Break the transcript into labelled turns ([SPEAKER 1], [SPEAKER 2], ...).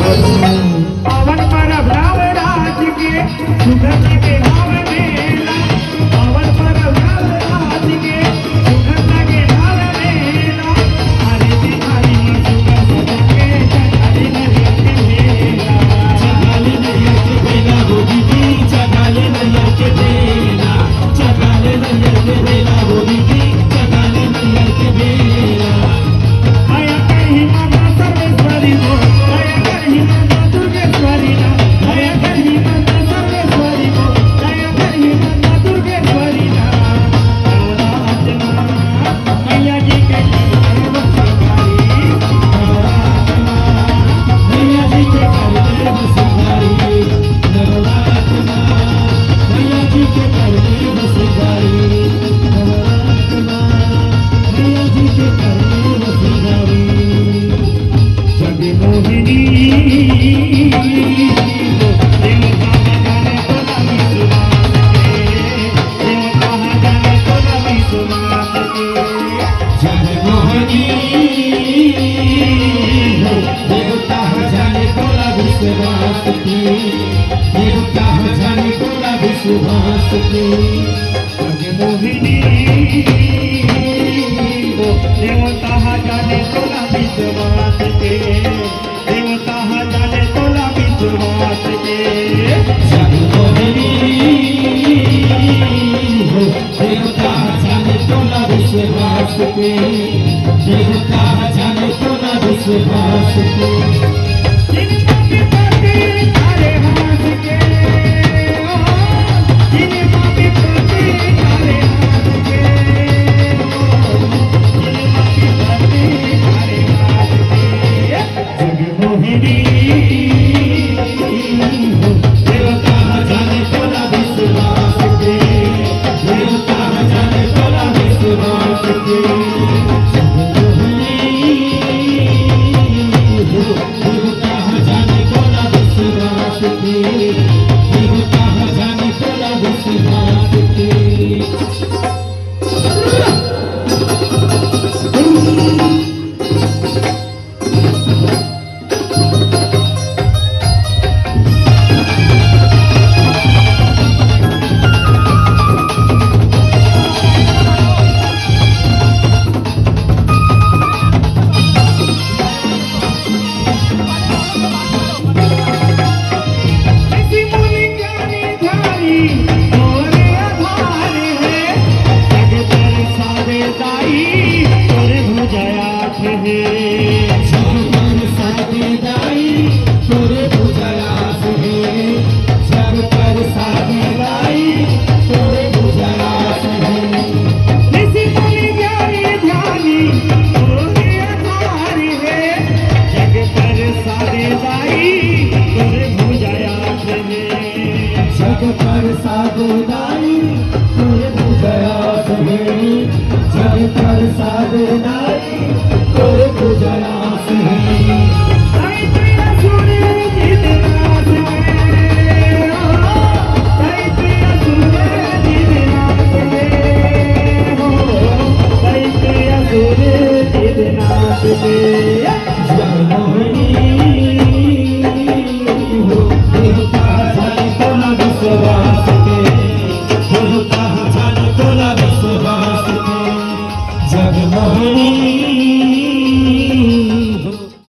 [SPEAKER 1] पवन पर भ्राव राज के सुगंध के नाम मेला पवन पर भ्राव राज के सुगंध के नाम मेला हरे बिहारी सुगंध के चढ़ाई नरिया के मेला
[SPEAKER 2] चढ़ाई नरिया के मेला गोदी की चढ़ाई नरिया के मेला चढ़ाई नरिया के मेला गोदी की चढ़ाई नरिया के मेला
[SPEAKER 1] आया कहीं माता सर्वेश्वरी हो आया कहीं माता दुर्गेश्वरी ना आया कहीं माता सर्वेश्वरी हो आया कहीं माता दुर्गेश्वरी ना मैया जी के
[SPEAKER 2] मैया जी के करने बसगारी नवरात्मा मैया जी के करने बसगारी नवरात्मा मैया जी के करने बसगारी
[SPEAKER 1] जग मोहिनी
[SPEAKER 2] देवता जाने तोला विश्वास की देवता जाने तोला विश्वास की
[SPEAKER 1] मोहिनी देवता जाने तोला विश्वास के देवता जाने तोला विश्वास के
[SPEAKER 2] जगमोहिनी देवता जाने तोला विश्वास के देवता जाने तोला विश्वास के
[SPEAKER 1] पर साधुदाई